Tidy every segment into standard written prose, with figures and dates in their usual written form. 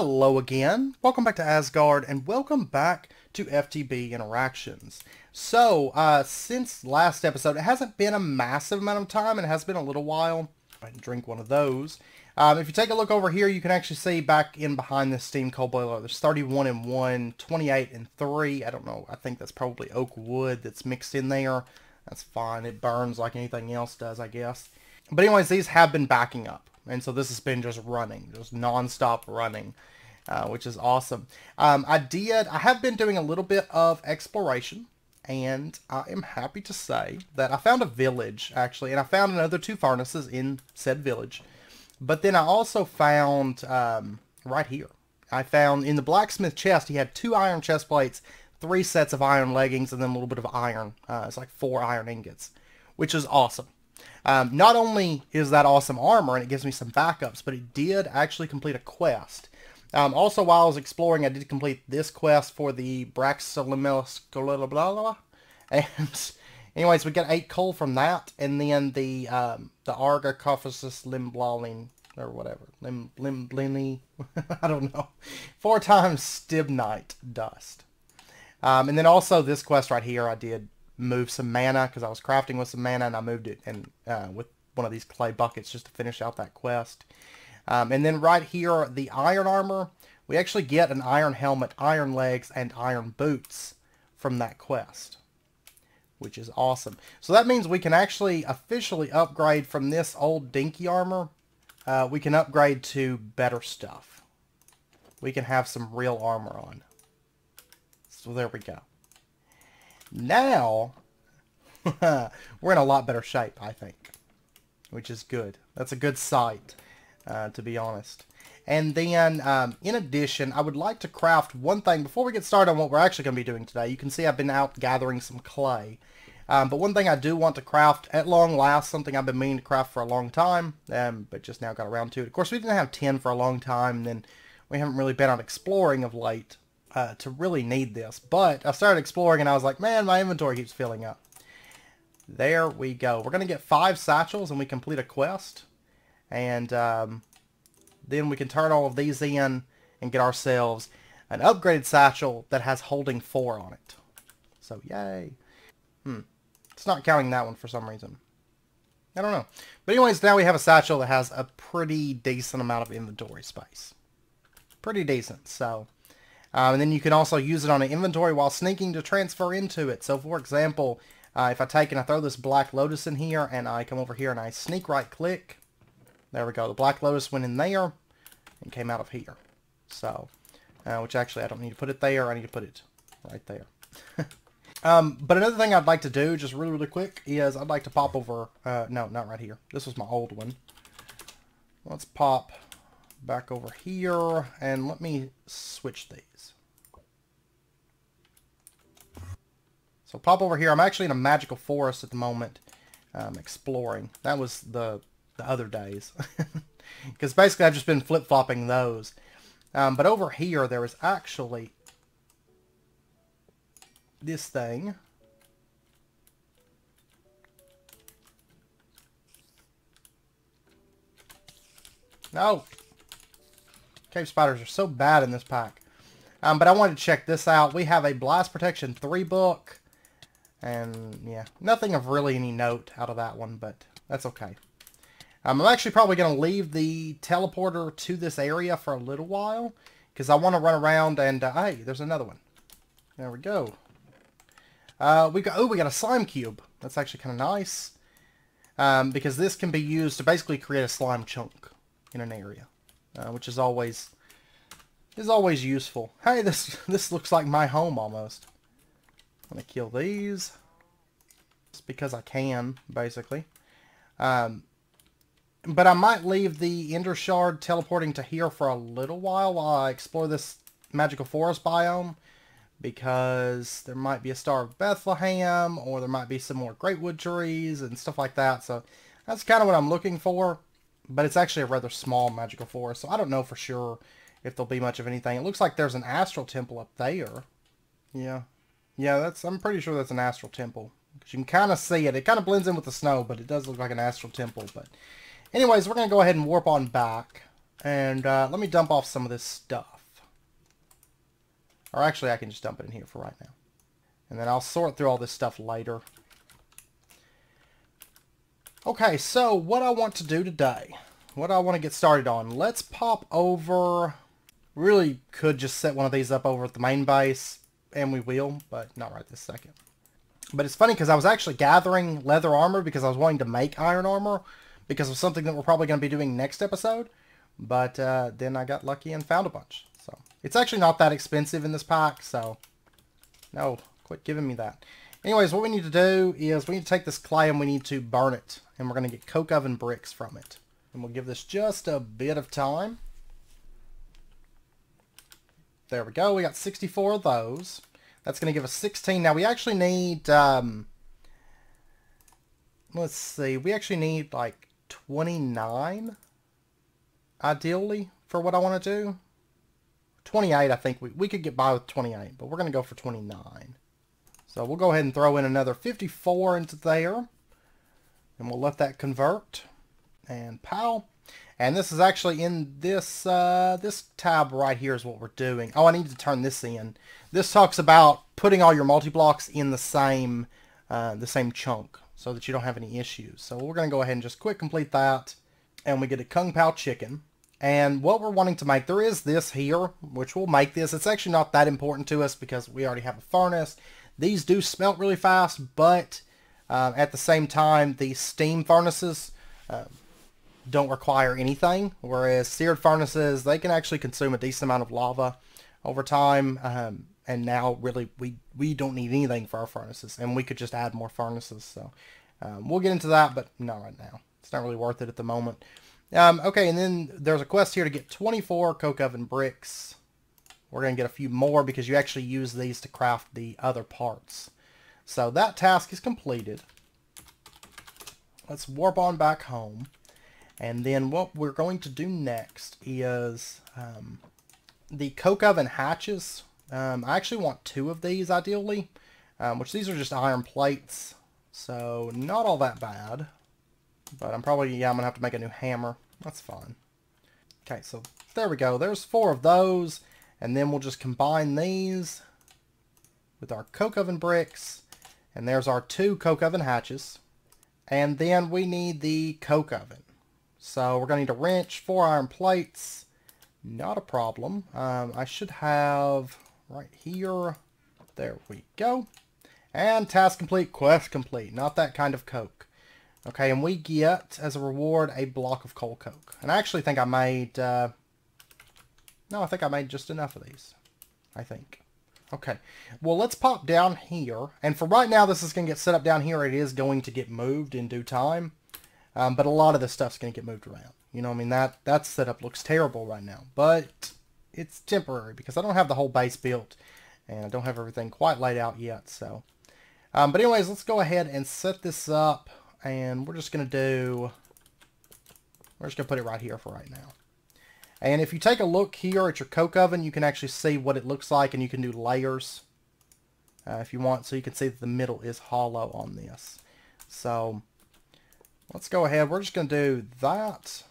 Hello again, welcome back to Asgard, and welcome back to FTB Interactions. So, since last episode, it hasn't been a massive amount of time, and it has been a little while. I can drink one of those. If you take a look over here, you can actually see back in behind this steam coal boiler, there's 31 in 1, 28 in 3, I don't know, I think that's probably oak wood that's mixed in there. That's fine, it burns like anything else does, I guess. But anyways, these have been backing up. And so this has been just running, just non-stop running, which is awesome. I have been doing a little bit of exploration, and I am happy to say that I found a village, actually, and I found another 2 furnaces in said village. But then I also found, right here, I found in the blacksmith chest, he had 2 iron chest plates, 3 sets of iron leggings, and then a little bit of iron. It's like 4 iron ingots, which is awesome. Not only is that awesome armor and it gives me some backups, but it did actually complete a quest. Also, while I was exploring, I did complete this quest for the Braxolimelis, and anyways, we got 8 coal from that, and then the Argacophasis Limblalin, or whatever, Limblini, I don't know, 4 times Stibnite dust. And then also this quest right here, I did move some mana because I was crafting with some mana, and I moved it and with one of these clay buckets just to finish out that quest. And then right here, the iron armor, we actually get an iron helmet, iron legs, and iron boots from that quest, which is awesome. So that means we can actually officially upgrade from this old dinky armor. We can upgrade to better stuff. We can have some real armor on. So there we go. Now, we're in a lot better shape, I think, which is good. That's a good sight, to be honest. And then, in addition, I would like to craft one thing before we get started on what we're actually going to be doing today. You can see I've been out gathering some clay. But one thing I do want to craft at long last, something I've been meaning to craft for a long time, but just now got around to it. Of course, we didn't have tin for a long time, and then we haven't really been out exploring of late. To really need this, but I started exploring and I was like, man, my inventory keeps filling up. There we go. We're gonna get 5 satchels and we complete a quest, and then we can turn all of these in and get ourselves an upgraded satchel that has holding 4 on it. So yay. It's not counting that one for some reason. I don't know. But anyways, now we have a satchel that has a pretty decent amount of inventory space. Pretty decent. So and then you can also use it on an inventory while sneaking to transfer into it. So for example, if I take and I throw this Black Lotus in here and I come over here and I sneak right click, there we go. The Black Lotus went in there and came out of here. So, which actually I don't need to put it there. I need to put it right there. But another thing I'd like to do just really, really quick is I'd like to pop over, no, not right here. This was my old one. Let's pop back over here and let me switch these. So pop over here. I'm actually in a magical forest at the moment, exploring. That was the other days, because basically I've just been flip-flopping those. But over here there is actually this thing. No! Cave spiders are so bad in this pack. But I wanted to check this out. We have a Blast Protection 3 book. And, yeah, nothing of really any note out of that one, but that's okay. I'm actually probably going to leave the teleporter to this area for a little while, because I want to run around and, hey, there's another one. There we go. We got a slime cube. That's actually kind of nice, because this can be used to basically create a slime chunk in an area, which is always useful. Hey, this looks like my home almost. I'm gonna kill these just because I can, basically. But I might leave the Ender Shard teleporting to here for a little while I explore this magical forest biome, because there might be a Star of Bethlehem, or there might be some more Greatwood trees and stuff like that. So that's kind of what I'm looking for. But it's actually a rather small magical forest, so I don't know for sure if there'll be much of anything. It looks like there's an astral temple up there. Yeah. Yeah, I'm pretty sure that's an astral temple. Because you can kind of see it. It kind of blends in with the snow, but it does look like an astral temple. But anyways, we're going to go ahead and warp on back. And let me dump off some of this stuff. Or actually, I can just dump it in here for right now. And then I'll sort through all this stuff later. Okay, so what I want to do today, what I want to get started on, let's pop over. Really could just set one of these up over at the main base, and we will, but not right this second. But it's funny because I was actually gathering leather armor because I was wanting to make iron armor because of something that we're probably going to be doing next episode. But then I got lucky and found a bunch. So it's actually not that expensive in this pack, so no, quit giving me that. Anyways, what we need to do is we need to take this clay and we need to burn it. And we're going to get coke oven bricks from it. And we'll give this just a bit of time. There we go. We got 64 of those. That's going to give us 16. Now we actually need, let's see, we actually need like 29, ideally, for what I want to do. 28, I think we could get by with 28, but we're going to go for 29. So we'll go ahead and throw in another 54 into there, and we'll let that convert, and pow. And this is actually in this this tab right here is what we're doing. Oh, I need to turn this in. This talks about putting all your multi-blocks in the same chunk so that you don't have any issues. So we're going to go ahead and just quick complete that. And we get a Kung Pao chicken. And what we're wanting to make, there is this here, which we'll make this. It's actually not that important to us because we already have a furnace. These do smelt really fast, but at the same time, the steam furnaces don't require anything, whereas seared furnaces, they can actually consume a decent amount of lava over time, and now really we don't need anything for our furnaces, and we could just add more furnaces. So we'll get into that, but not right now. It's not really worth it at the moment. Okay, and then there's a quest here to get 24 coke oven bricks. We're going to get a few more because you actually use these to craft the other parts. So that task is completed. Let's warp on back home. And then what we're going to do next is the coke oven hatches. I actually want 2 of these ideally, which these are just iron plates, so not all that bad. But I'm probably, I'm going to have to make a new hammer. That's fine. Okay, so there we go. There's 4 of those, and then we'll just combine these with our coke oven bricks, and there's our 2 coke oven hatches. And then we need the coke oven. So we're going to need a wrench, 4 iron plates, not a problem. I should have right here, there we go. And task complete, quest complete, not that kind of coke. Okay, and we get, as a reward, a block of coal coke. And I actually think I made, no, I think I made just enough of these, I think. Okay, well, let's pop down here. And for right now, this is going to get set up down here. It is going to get moved in due time. But a lot of this stuff's going to get moved around. You know, I mean, that setup looks terrible right now. But it's temporary because I don't have the whole base built. And I don't have everything quite laid out yet. So, but anyways, let's go ahead and set this up. And we're just going to put it right here for right now. And if you take a look here at your coke oven, you can actually see what it looks like. And you can do layers if you want. So you can see that the middle is hollow on this. So let's go ahead. We're just going to do that.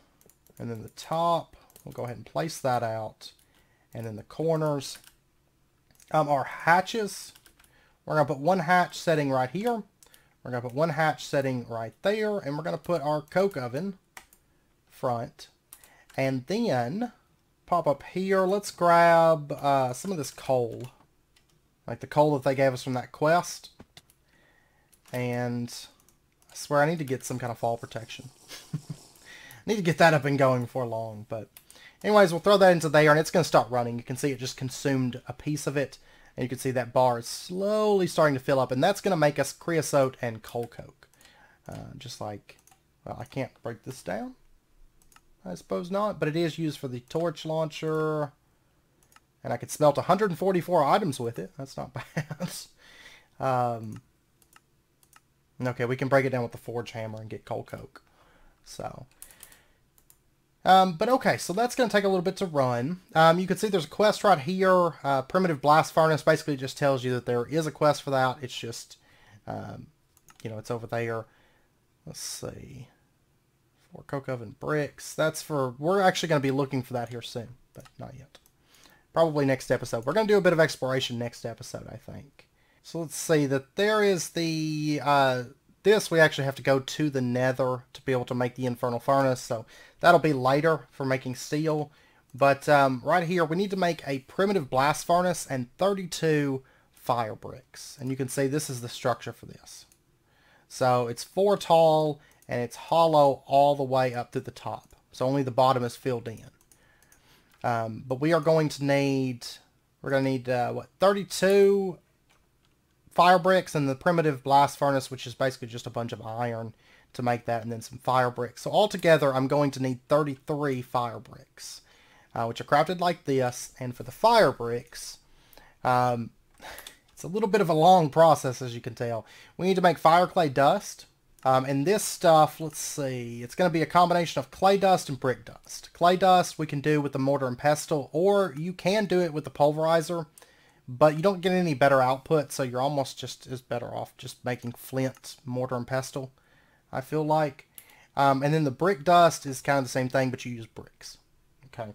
And then the top, we'll go ahead and place that out. And then the corners. Our hatches, we're going to put 1 hatch setting right here. We're going to put 1 hatch setting right there. And we're going to put our coke oven front. And then pop up here. Let's grab some of this coal. Like the coal that they gave us from that quest. And I swear I need to get some kind of fall protection. I need to get that up and going before long. But anyways, we'll throw that into there and it's going to start running. You can see it just consumed a piece of it. And you can see that bar is slowly starting to fill up. And that's going to make us creosote and coal coke. Just like, well, I can't break this down. I suppose not. But it is used for the torch launcher. And I could smelt 144 items with it. That's not bad. Okay, we can break it down with the forge hammer and get coal coke. So, but okay, so that's going to take a little bit to run. You can see there's a quest right here. Primitive blast furnace basically just tells you that there is a quest for that. It's just, you know, it's over there. Let's see. 4 coke oven bricks. That's for, we're actually going to be looking for that here soon, but not yet. Probably next episode. We're going to do a bit of exploration next episode, I think. So let's see that there is the, this we actually have to go to the nether to be able to make the Infernal Furnace. So that'll be later for making steel. But right here, we need to make a primitive blast furnace and 32 fire bricks. And you can see this is the structure for this. So it's 4 tall and it's hollow all the way up to the top. So only the bottom is filled in. But we are going to need, we're going to need, what, 32 fire bricks and the primitive blast furnace, which is basically just a bunch of iron to make that, and then some fire bricks. So altogether, I'm going to need 33 fire bricks, which are crafted like this. And for the fire bricks, it's a little bit of a long process, as you can tell. We need to make fire clay dust. And this stuff, let's see, it's going to be a combination of clay dust and brick dust. Clay dust we can do with the mortar and pestle, or you can do it with the pulverizer, but you don't get any better output, so you're almost just as better off just making flint, mortar, and pestle, I feel like. And then the brick dust is kind of the same thing, but you use bricks. Okay,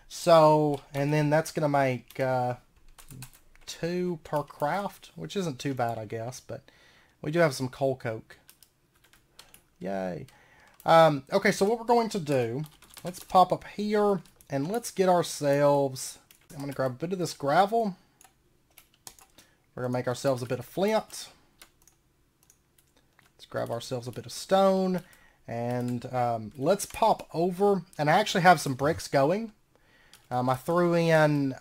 so, and then that's going to make 2 per craft, which isn't too bad, I guess, but we do have some coal coke. Yay. Okay, so what we're going to do, let's pop up here and let's get ourselves, I'm going to grab a bit of this gravel. We're going to make ourselves a bit of flint. Let's grab ourselves a bit of stone and let's pop over, and I actually have some bricks going. I threw in,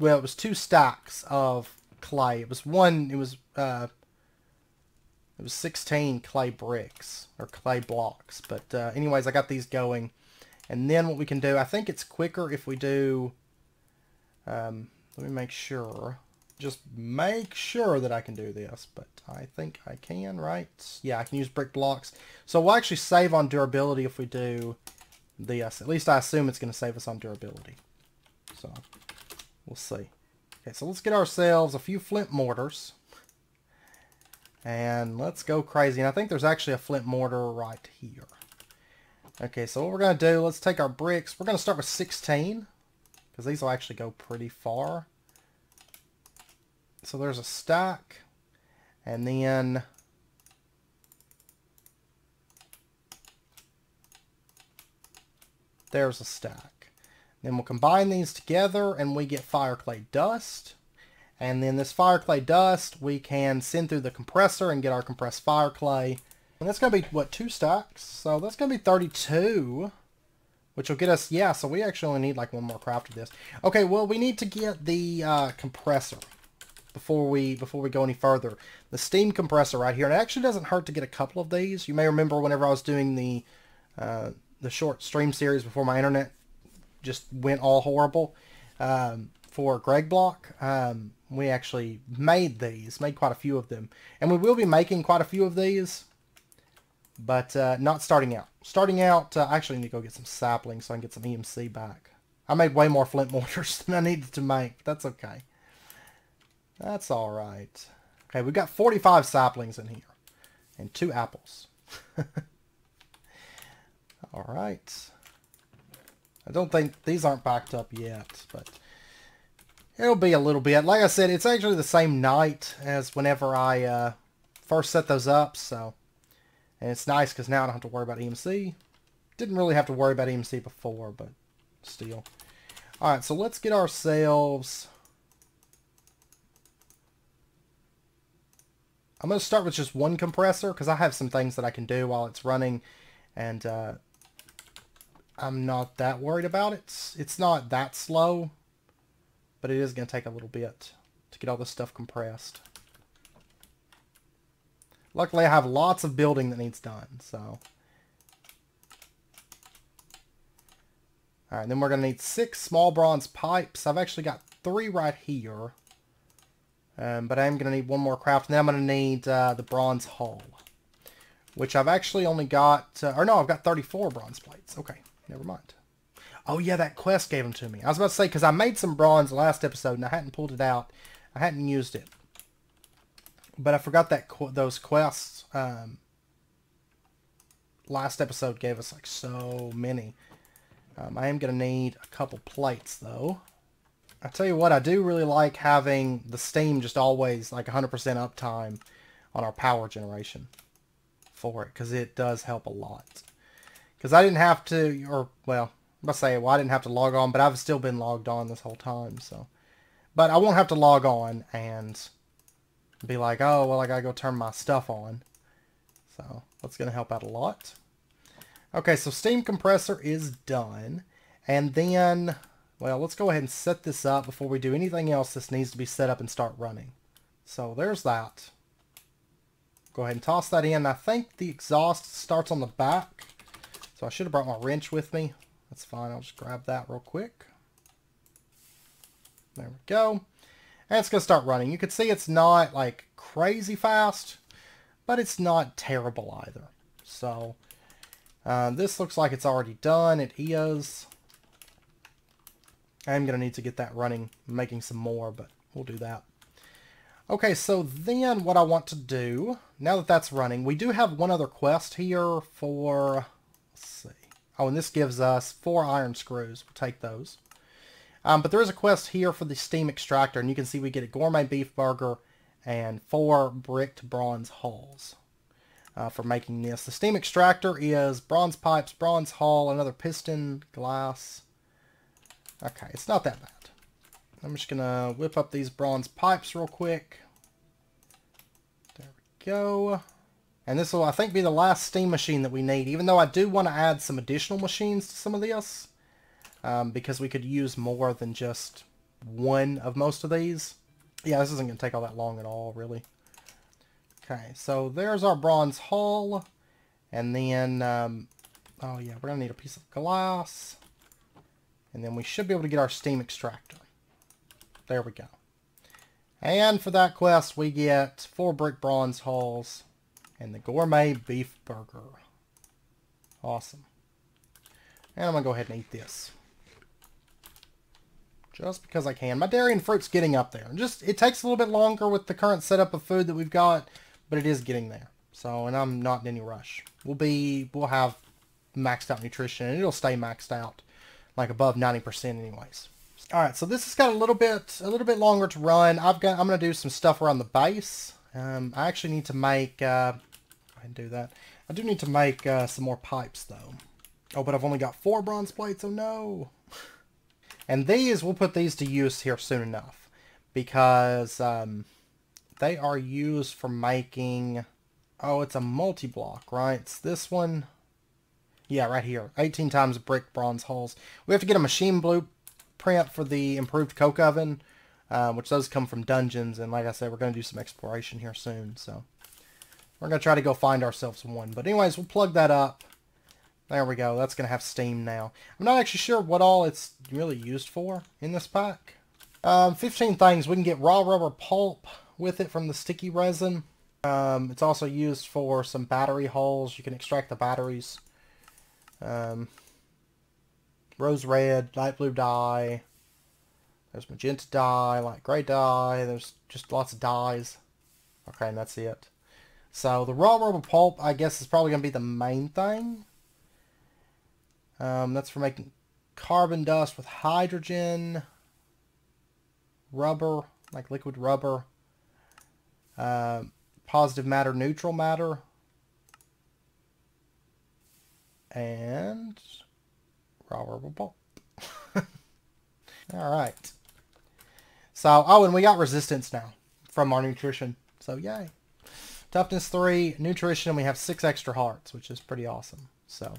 well, it was 2 stacks of clay. It was 16 clay bricks, or clay blocks. But anyways, I got these going. And then what we can do, I think it's quicker if we do, let me make sure. Just make sure that I can do this. But I think I can, right? Yeah, I can use brick blocks. So we'll actually save on durability if we do this. At least I assume it's going to save us on durability. So we'll see. Okay, so let's get ourselves a few flint mortars. And let's go crazy. And I think there's actually a flint mortar right here. Okay, so what we're going to do, let's take our bricks. We're going to start with 16, because these will actually go pretty far. So there's a stack. And then there's a stack. Then we'll combine these together and we get fire clay dust. And then this fire clay dust we can send through the compressor and get our compressed fire clay. And that's going to be, what, 2 stacks? So that's going to be 32, which will get us, yeah, so we actually only need like 1 more craft of this. Okay, well, we need to get the compressor before we go any further. The steam compressor right here. And it actually doesn't hurt to get a couple of these. You may remember whenever I was doing the short stream series before my internet just went all horrible for Greg Block. We actually made quite a few of them. And we will be making quite a few of these, but not starting out. Starting out, I actually need to go get some saplings so I can get some EMC back. I made way more flint mortars than I needed to make. That's okay. That's alright. Okay, we've got 45 saplings in here. And 2 apples. Alright. I don't think, these aren't backed up yet, but it'll be a little bit. Like I said, it's actually the same night as whenever I first set those up, so. And it's nice because now I don't have to worry about EMC. Didn't really have to worry about EMC before, but still. Alright, so let's get ourselves, I'm going to start with just 1 compressor because I have some things that I can do while it's running, and I'm not that worried about it. It's not that slow, but it is going to take a little bit to get all this stuff compressed. Luckily, I have lots of building that needs done, so. Alright, then we're going to need 6 small bronze pipes. I've actually got 3 right here. But I'm going to need 1 more craft, and then I'm going to need the bronze hull. Which I've actually only got, or no, I've got 34 bronze plates. Okay, never mind. Oh yeah, that quest gave them to me. I was about to say, because I made some bronze last episode, and I hadn't pulled it out. I hadn't used it. But I forgot that those quests last episode gave us like so many. I am going to need a couple plates though. I tell you what, I do really like having the steam just always like 100% uptime on our power generation for it, because it does help a lot. Because I didn't have to, or well, I'm going to say, well, I didn't have to log on, but I've still been logged on this whole time, so. But I won't have to log on and be like, oh, well, I got to go turn my stuff on. So that's going to help out a lot. Okay, so steam compressor is done. And then, well, let's go ahead and set this up before we do anything else. This needs to be set up and start running. So there's that. Go ahead and toss that in. I think the exhaust starts on the back. So I should have brought my wrench with me. That's fine. I'll just grab that real quick. There we go. And it's going to start running. You can see it's not like crazy fast, but it's not terrible either. So this looks like it's already done. It is. I'm going to need to get that running, making some more, but we'll do that. Okay, so then what I want to do, now that that's running, we do have one other quest here for, let's see. Oh, and this gives us 4 iron screws. We'll take those. But there is a quest here for the steam extractor, and you can see we get a gourmet beef burger and 4 bricked bronze hulls for making this. The steam extractor is bronze pipes, bronze hull, another piston, glass. Okay, it's not that bad. I'm just going to whip up these bronze pipes real quick. There we go. And this will, I think, be the last steam machine that we need, even though I do want to add some additional machines to some of this. Because we could use more than just one of most of these. Yeah, this isn't going to take all that long at all, really. Okay, so there's our bronze hull. And then, oh yeah, we're going to need a piece of glass. And then we should be able to get our steam extractor. There we go. And for that quest, we get 4 brick bronze hulls and the gourmet beef burger. Awesome. And I'm going to go ahead and eat this. Just because I can. My dairy and fruit's getting up there. It takes a little bit longer with the current setup of food that we've got, but it is getting there. So, and I'm not in any rush. We'll have maxed out nutrition, and it'll stay maxed out, like above 90% anyways. All right, so this has got a little bit longer to run. I'm gonna do some stuff around the base. I actually need to make. Go ahead and do that. I do need to make some more pipes though. Oh, but I've only got 4 bronze plates. Oh no. And these, we'll put these to use here soon enough, because they are used for making. Oh, it's a multi-block, right? It's this one. Yeah, right here. 18 times brick bronze hulls. We have to get a machine blueprint for the improved coke oven, which does come from dungeons. And like I said, we're going to do some exploration here soon. So we're going to try to go find ourselves one. But anyways, we'll plug that up. There we go. That's going to have steam now. I'm not actually sure what all it's really used for in this pack. 15 things. We can get raw rubber pulp with it from the sticky resin. It's also used for some battery hulls. You can extract the batteries. Rose red, light blue dye. There's magenta dye, light gray dye. There's just lots of dyes. Okay, and that's it. So the raw rubber pulp, I guess, is probably going to be the main thing. That's for making carbon dust with hydrogen, rubber, like liquid rubber, positive matter, neutral matter, and raw rubber pulp. Alright. So, oh, and we got resistance now from our nutrition. So, yay. Toughness 3, nutrition, and we have 6 extra hearts, which is pretty awesome. So,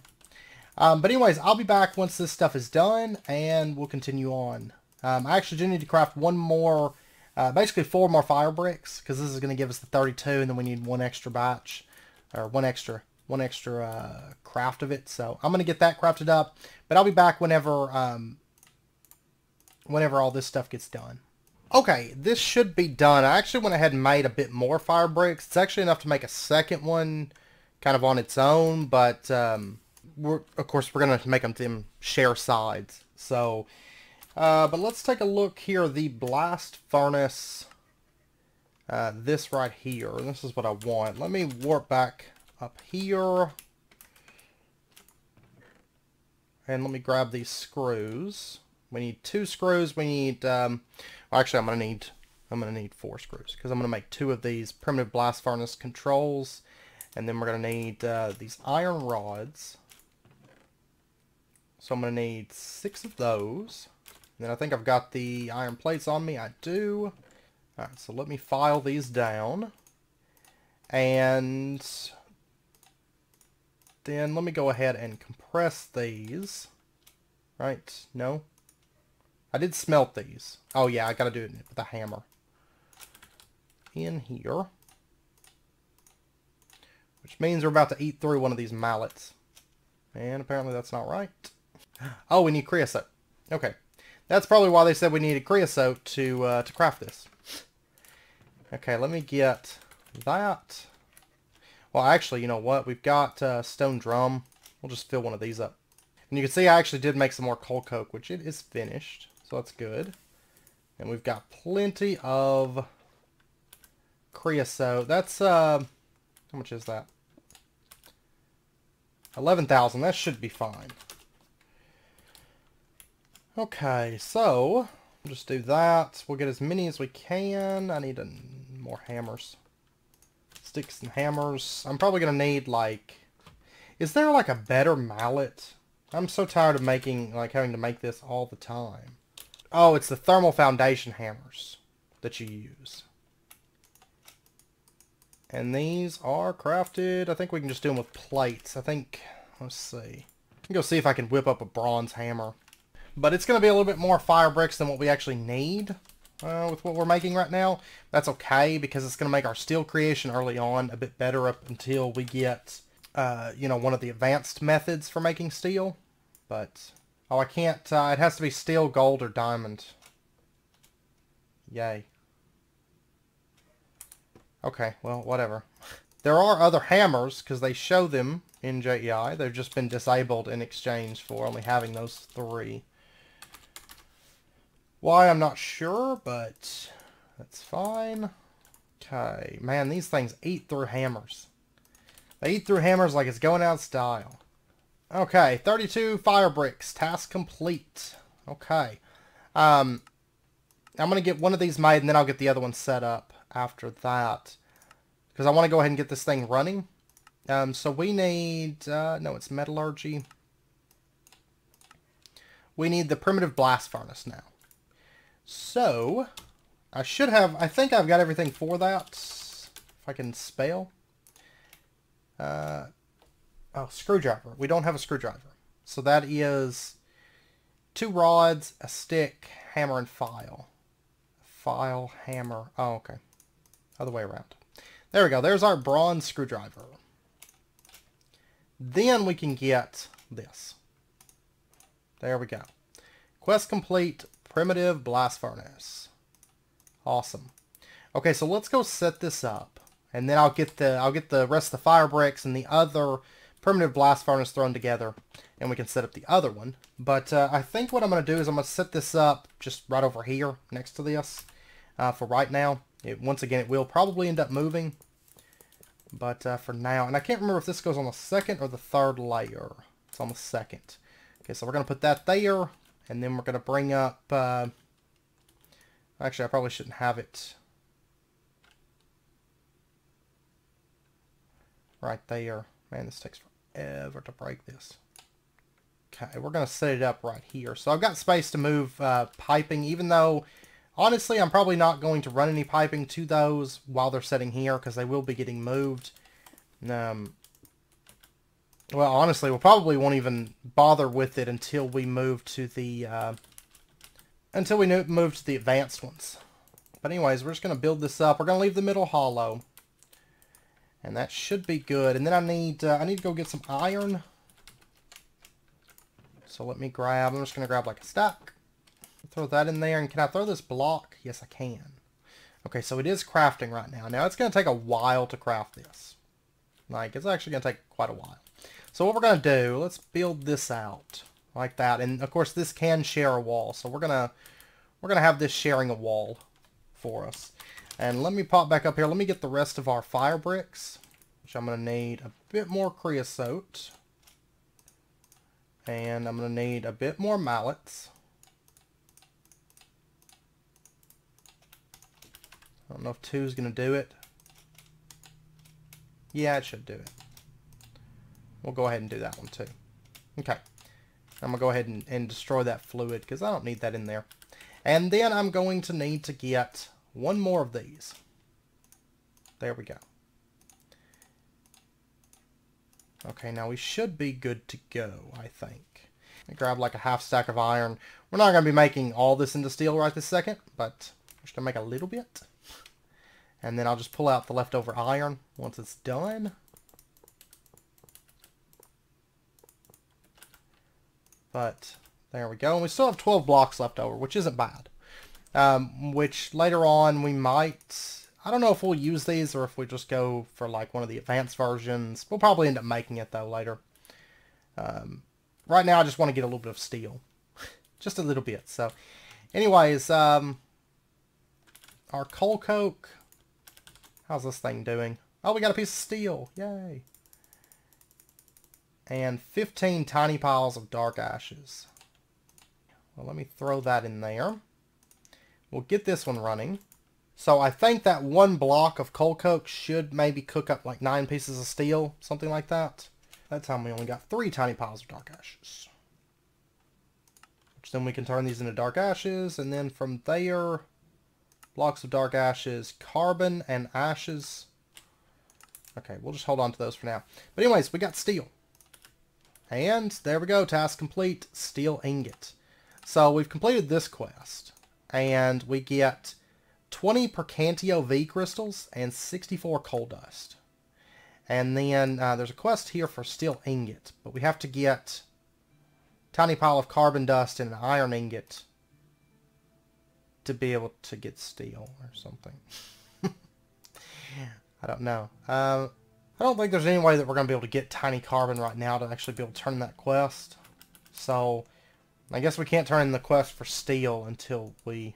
but anyways, I'll be back once this stuff is done, and we'll continue on. I actually do need to craft one more, basically 4 more fire bricks, because this is going to give us the 32, and then we need 1 extra batch, or one extra craft of it. So I'm going to get that crafted up, but I'll be back whenever all this stuff gets done. Okay, this should be done. I actually went ahead and made a bit more fire bricks. It's actually enough to make a second one kind of on its own, but of course we're going to make them share sides. So, but let's take a look here. The blast furnace, this right here. This is what I want. Let me warp back up here. And let me grab these screws. We need 2 screws. We need, well, actually I'm gonna need 4 screws because I'm gonna make 2 of these primitive blast furnace controls, and then we're gonna need these iron rods. So I'm gonna need 6 of those. And then I think I've got the iron plates on me. I do. All right, so let me file these down, and then let me go ahead and compress these. Right? No? I did smelt these. Oh yeah, I gotta do it with a hammer. In here. Which means we're about to eat through one of these mallets. And apparently that's not right. Oh, we need creosote. Okay. That's probably why they said we needed creosote to craft this. Okay, let me get that. Well, actually, you know what? We've got stone drum. We'll just fill one of these up. And you can see I actually did make some more coal coke, which it is finished. So that's good. And we've got plenty of creosote. That's, how much is that? 11,000. That should be fine. Okay, so we'll just do that. We'll get as many as we can. I need more hammers. Sticks and hammers. I'm probably going to need, like... Is there, like, a better mallet? I'm so tired of making, like, having to make this all the time. Oh, it's the thermal foundation hammers that you use. And these are crafted. I think we can just do them with plates. I think, let's see. I can go see if I can whip up a bronze hammer. But it's going to be a little bit more fire bricks than what we actually need with what we're making right now. That's okay, because it's going to make our steel creation early on a bit better up until we get, you know, one of the advanced methods for making steel. But, oh, I can't, it has to be steel, gold, or diamond. Yay. Okay, well, whatever. There are other hammers, because they show them in JEI. They've just been disabled in exchange for only having those 3. Why, I'm not sure, but that's fine. Okay, man, these things eat through hammers. They eat through hammers like it's going out of style. Okay, 32 fire bricks. Task complete. Okay. I'm going to get one of these made, and then I'll get the other one set up after that. Because I want to go ahead and get this thing running. So we need... no, it's metallurgy. We need the primitive blast furnace now. So, I should have... I think I've got everything for that. If I can spell. Oh, screwdriver. We don't have a screwdriver. So that is 2 rods, a stick, hammer, and file. File, hammer. Oh, okay. Other way around. There we go. There's our bronze screwdriver. Then we can get this. There we go. Quest complete. Primitive blast furnace. Awesome. Okay, so let's go set this up, and then I'll get the rest of the fire bricks and the other primitive blast furnace thrown together, and we can set up the other one. But I think what I'm going to do is I'm going to set this up just right over here next to this for right now. Once again, it will probably end up moving, but for now, and I can't remember if this goes on the 2nd or the 3rd layer. It's on the 2nd. Okay, so we're going to put that there. And then we're going to bring up... actually, I probably shouldn't have it right there. Man, this takes forever to break this. Okay, we're going to set it up right here. So I've got space to move piping, even though, honestly, I'm probably not going to run any piping to those while they're sitting here, because they will be getting moved. Well, honestly, we probably won't even bother with it until we move to the move to the advanced ones. But anyways, we're just going to build this up. We're going to leave the middle hollow, and that should be good. And then I need to go get some iron. So let me grab. I'm just going to grab like a stack. Throw that in there. And can I throw this block? Yes, I can. Okay, so it is crafting right now. Now it's going to take a while to craft this. Like, it's actually going to take quite a while. So what we're going to do, let's build this out like that. And of course this can share a wall. So we're going to have this sharing a wall for us. And let me pop back up here. Let me get the rest of our fire bricks, which I'm going to need a bit more creosote. And I'm going to need a bit more mallets. I don't know if 2 is going to do it. Yeah, it should do it. We'll go ahead and do that one too. Okay. I'm going to go ahead and destroy that fluid because I don't need that in there. And then I'm going to need to get 1 more of these. There we go. Okay, now we should be good to go, I think. I grab like a half stack of iron. We're not going to be making all this into steel right this second, but we're just going to make a little bit. And then I'll just pull out the leftover iron once it's done. But there we go. And we still have 12 blocks left over, which isn't bad. Which later on we might... I don't know if we'll use these or if we just go for like one of the advanced versions. We'll probably end up making it though later. Right now I just want to get a little bit of steel. Just a little bit. So anyways, our coal coke. How's this thing doing? Oh, we got a piece of steel. Yay. And 15 tiny piles of dark ashes. Well, let me throw that in there. We'll get this one running. So I think that 1 block of coal coke should maybe cook up like 9 pieces of steel, something like that. That time we only got 3 tiny piles of dark ashes. Which then we can turn these into dark ashes, and then from there, blocks of dark ashes, carbon and ashes. Okay, we'll just hold on to those for now. But anyways, we got steel. And there we go, task complete, steel ingot. So we've completed this quest, and we get 20 Percantio V crystals and 64 coal dust. And then there's a quest here for steel ingot, but we have to get tiny pile of carbon dust and an iron ingot to be able to get steel or something. I don't know. I don't think there's any way that we're going to be able to get tiny carbon right now to actually be able to turn in that quest. So I guess we can't turn in the quest for steel until we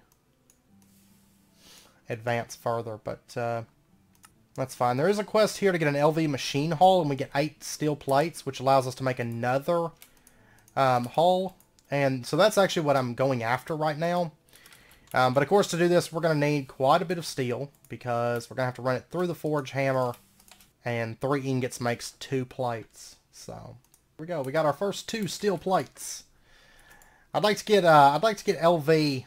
advance further, but that's fine. There is a quest here to get an LV machine hull, and we get 8 steel plates, which allows us to make another hull. And so that's actually what I'm going after right now. But of course, to do this, we're going to need quite a bit of steel, because we're going to have to run it through the forge hammer, and 3 ingots makes 2 plates. So here we go. We got our first 2 steel plates. I'd like to get LV.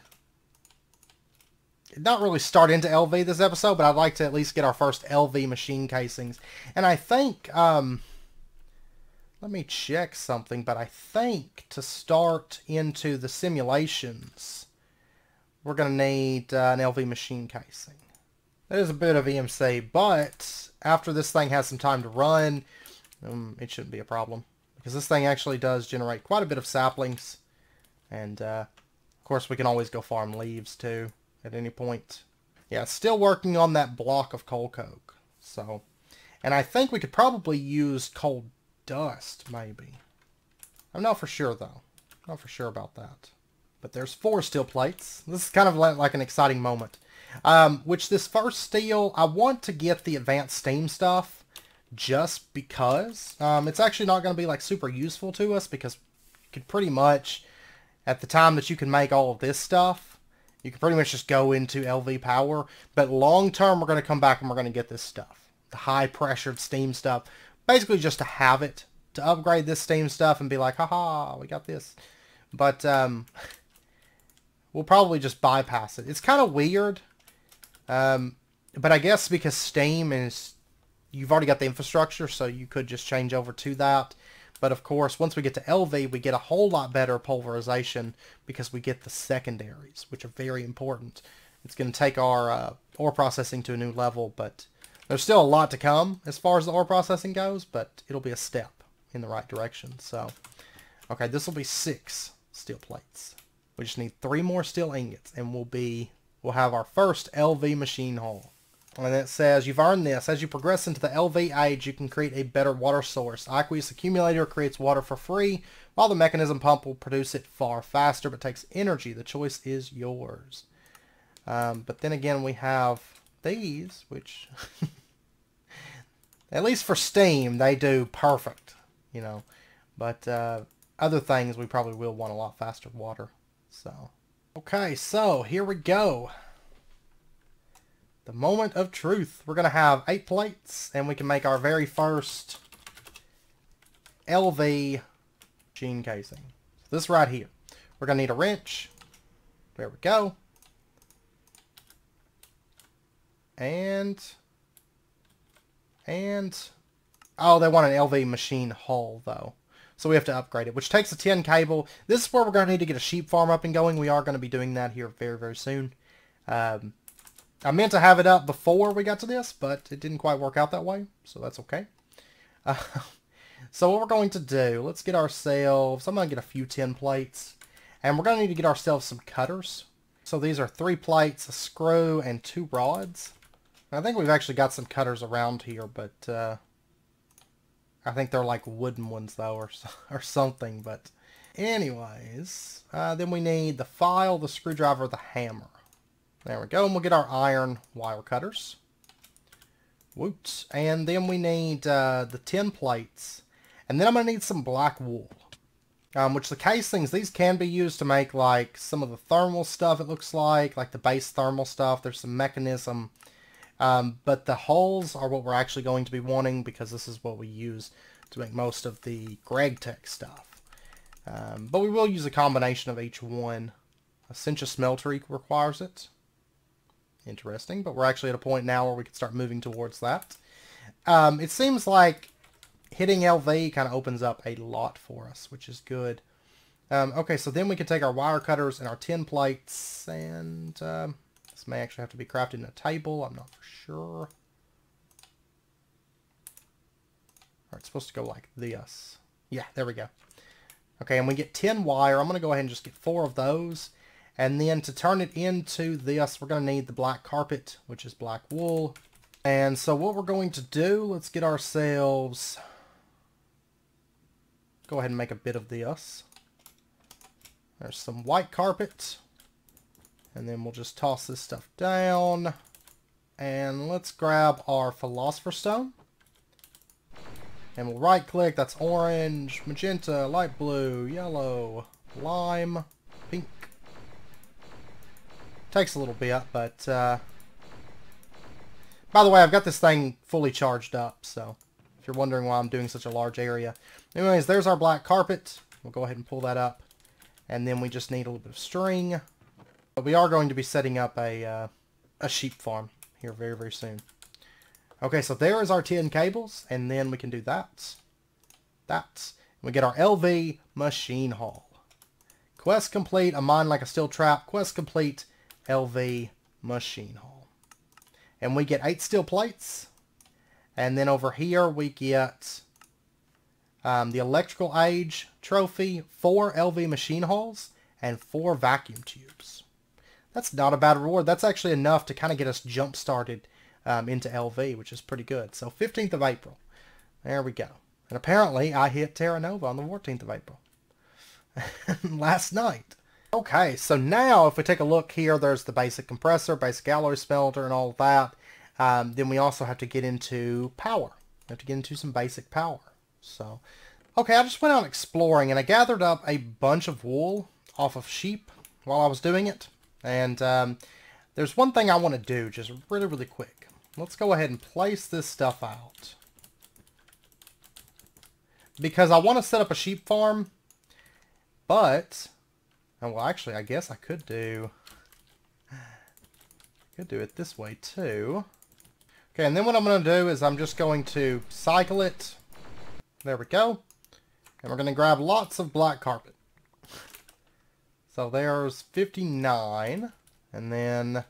Not really start into LV this episode, but I'd like to at least get our first LV machine casings. And I think, let me check something, but I think to start into the simulations, we're going to need an LV machine casing. That is a bit of EMC, but after this thing has some time to run, it shouldn't be a problem. Because this thing actually does generate quite a bit of saplings. And, of course, we can always go farm leaves, too, at any point. Yeah, still working on that block of coal coke. So, and I think we could probably use coal dust, maybe. I'm not for sure, though. Not for sure about that. But there's 4 steel plates. This is kind of like an exciting moment. Which this first steel, I want to get the advanced steam stuff just because. It's actually not going to be like super useful to us because you could pretty much, at the time that you can make all of this stuff, you can pretty much just go into LV power. But long term, we're going to come back and we're going to get this stuff. The high pressured steam stuff. Basically just to have it. To upgrade this steam stuff and be like, haha, we got this. But we'll probably just bypass it. It's kind of weird. But I guess because steam is, you've already got the infrastructure, so you could just change over to that. But of course, once we get to LV, we get a whole lot better pulverization because we get the secondaries, which are very important. It's going to take our ore processing to a new level, but there's still a lot to come as far as the ore processing goes, but it'll be a step in the right direction. So, okay, this will be 6 steel plates. We just need 3 more steel ingots, and we'll have our first LV machine hull. And it says, you've earned this. As you progress into the LV age, you can create a better water source. Aqueous accumulator creates water for free, while the mechanism pump will produce it far faster, but takes energy. The choice is yours. But then again, we have these, which, at least for steam, they do perfect, you know. But other things, we probably will want a lot faster water. So, okay, so here we go. The moment of truth. We're going to have 8 plates, and we can make our very first LV machine casing. This right here. We're going to need a wrench. There we go. And oh, they want an LV machine hull though, so we have to upgrade it, which takes a 10 cable. This is where we're going to need to get a sheep farm up and going. We are going to be doing that here very, very soon. I meant to have it up before we got to this, but it didn't quite work out that way, so that's okay. So what we're going to do, let's get ourselves, I'm going to get a few 10 plates, and we're going to need to get ourselves some cutters. So these are 3 plates, a screw, and 2 rods. I think we've actually got some cutters around here, but I think they're like wooden ones though, or something. But anyways, then we need the file, the screwdriver, the hammer. There we go, and we'll get our iron wire cutters. Whoops. And then we need the 10 plates, and then I'm going to need some black wool. Which the casings, these can be used to make like some of the thermal stuff, it looks like the base thermal stuff. There's some mechanism. But the hulls are what we're actually going to be wanting, because this is what we use to make most of the Greg Tech stuff. But we will use a combination of each one. A cinch of smelter requires it. Interesting, but we're actually at a point now where we can start moving towards that. It seems like hitting LV kind of opens up a lot for us, which is good. Okay, so then we can take our wire cutters and our 10 plates, and this may actually have to be crafted in a table. I'm not for sure. Or it's supposed to go like this. Yeah, there we go. Okay, and we get 10 wire. I'm going to go ahead and just get 4 of those. And then to turn it into this, we're going to need the black carpet, which is black wool. And so what we're going to do, let's get ourselves... Go ahead and make a bit of this. There's some white carpet. And then we'll just toss this stuff down. And let's grab our Philosopher's Stone. And we'll right click. That's orange, magenta, light blue, yellow, lime, pink. Takes a little bit, but by the way, I've got this thing fully charged up, so if you're wondering why I'm doing such a large area. Anyways, there's our black carpet. We'll go ahead and pull that up. And then we just need a little bit of string. But we are going to be setting up a sheep farm here very, very soon. Okay, so there is our 10 cables, and then we can do that. We get our LV machine haul. Quest complete, a mine like a steel trap. Quest complete, LV machine haul. And we get 8 steel plates. And then over here we get the electrical age trophy, 4 LV machine hauls, and 4 vacuum tubes. That's not a bad reward. That's actually enough to kind of get us jump started into LV, which is pretty good. So 15th of April. There we go. And apparently I hit Terra Nova on the 14th of April. Last night. Okay, so now if we take a look here, there's the basic compressor, basic alloy smelter, and all of that. Then we also have to get into power. We have to get into some basic power. So, okay, I just went out exploring, and I gathered up a bunch of wool off of sheep while I was doing it. And there's one thing I want to do just really, really quick. Let's go ahead and place this stuff out. Because I want to set up a sheep farm, but, well, actually, I guess I could do it this way too. Okay, and then what I'm going to do is I'm just going to cycle it. There we go. And we're going to grab lots of black carpet. So there's 59. And then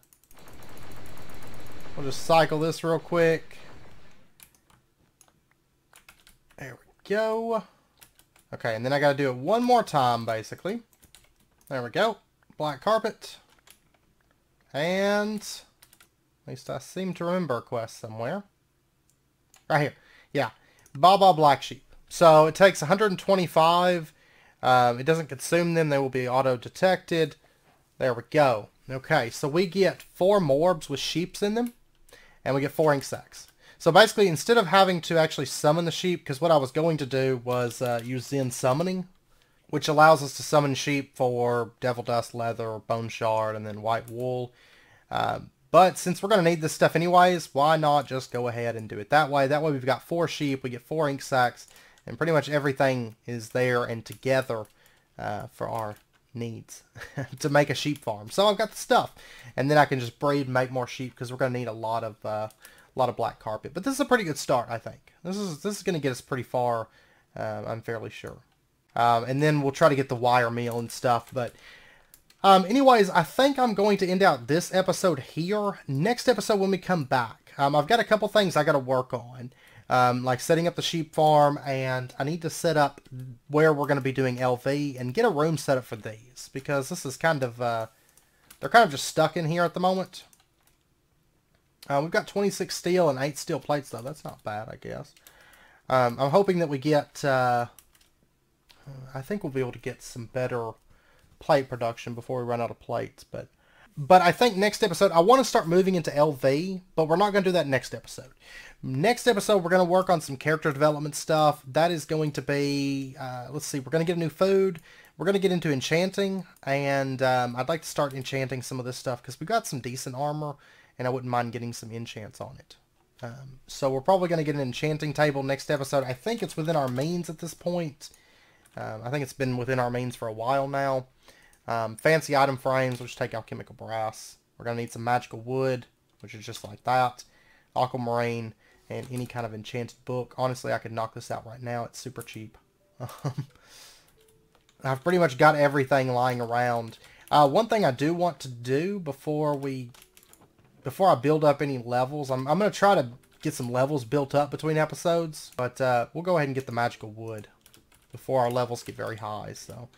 we'll just cycle this real quick. There we go. Okay, and then I got to do it one more time, basically. There we go. Black carpet. And at least I seem to remember a quest somewhere. Right here. Yeah. Baba Black Sheep. So it takes 125. It doesn't consume them. They will be auto-detected. There we go. Okay, so we get 4 morbs with sheeps in them. And we get 4 ink sacs. So basically, instead of having to actually summon the sheep, because what I was going to do was use Zen summoning which allows us to summon sheep for devil dust, leather, bone shard, and then white wool. But since we're going to need this stuff anyways, why not just go ahead and do it that way? That way we've got 4 sheep, we get 4 ink sacs, and pretty much everything is there and together for our needs to make a sheep farm. So I've got the stuff, and then I can just breed and make more sheep because we're going to need a lot of black carpet. But this is a pretty good start, I think. This is going to get us pretty far, I'm fairly sure. And then we'll try to get the wire meal and stuff, but anyways, I think I'm going to end out this episode here. Next episode when we come back, I've got a couple things I got to work on, like setting up the sheep farm, and I need to set up where we're going to be doing LV and get a room set up for these, because this is kind of, they're kind of just stuck in here at the moment. We've got 26 steel and 8 steel plates though. That's not bad, I guess. I'm hoping that we get, I think we'll be able to get some better plate production before we run out of plates, but I think next episode I want to start moving into LV, but we're not going to do that next episode. Next episode we're going to work on some character development stuff. That is going to be let's see, we're going to get a new food, we're going to get into enchanting, and I'd like to start enchanting some of this stuff because we got some decent armor and I wouldn't mind getting some enchants on it. So we're probably going to get an enchanting table next episode. I think it's within our means at this point. I think it's been within our means for a while now. Fancy item frames, which take alchemical brass. We're going to need some magical wood, which is just like that. Aquamarine, and any kind of enchanted book. Honestly, I could knock this out right now. It's super cheap. I've pretty much got everything lying around. One thing I do want to do before I build up any levels, I'm going to try to get some levels built up between episodes, but we'll go ahead and get the magical wood before our levels get very high, so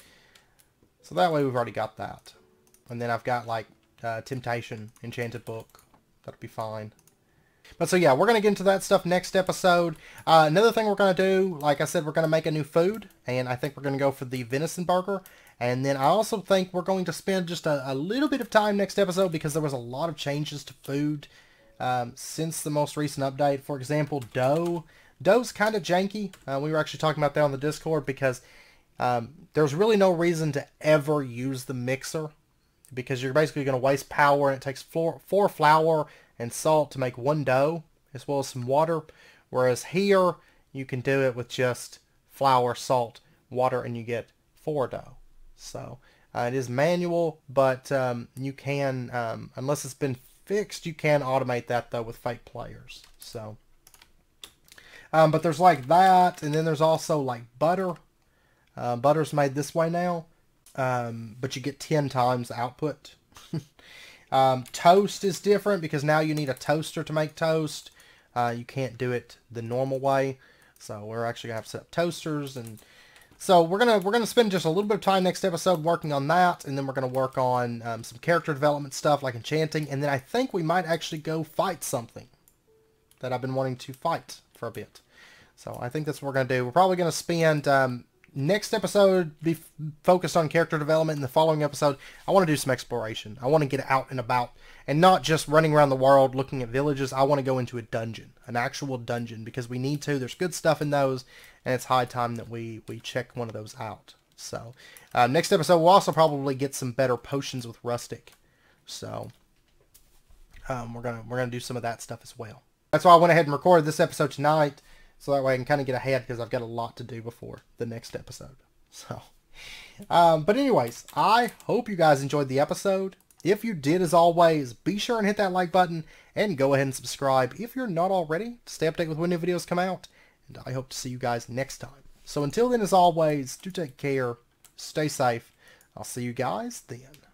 that way we've already got that. And then I've got like Temptation, Enchanted Book. That'll be fine. But so yeah, we're going to get into that stuff next episode. Another thing we're going to do, like I said, we're going to make a new food, and I think we're going to go for the Venison Burger. And then I also think we're going to spend just a little bit of time next episode because there was a lot of changes to food since the most recent update. For example, dough. Dough's kind of janky. We were actually talking about that on the Discord because there's really no reason to ever use the mixer because you're basically going to waste power, and it takes 4 flour and salt to make 1 dough as well as some water, whereas here you can do it with just flour, salt, water, and you get 4 dough. So it is manual, but you can, unless it's been fixed, you can automate that though with fake players. So but there's like that, and then there's also like butter. Butter's made this way now, but you get 10 times the output. Toast is different because now you need a toaster to make toast. You can't do it the normal way, so we're actually gonna have to set up toasters, and so we're gonna spend just a little bit of time next episode working on that, and then we're gonna work on some character development stuff like enchanting, and then I think we might actually go fight something that I've been wanting to fight for a bit. So I think that's what we're going to do. We're probably going to spend next episode be focused on character development. In the following episode, I want to do some exploration. I want to get out and about and not just running around the world looking at villages. I want to go into a dungeon, an actual dungeon, because we need to. There's good stuff in those, and it's high time that we check one of those out. So next episode, we'll also probably get some better potions with rustic. So we're gonna do some of that stuff as well. That's why I went ahead and recorded this episode tonight, so that way I can kind of get ahead because I've got a lot to do before the next episode. So, but anyways, I hope you guys enjoyed the episode. If you did, as always, be sure and hit that like button and go ahead and subscribe if you're not already to stay updated with when new videos come out. And I hope to see you guys next time. So until then, as always, do take care, stay safe. I'll see you guys then.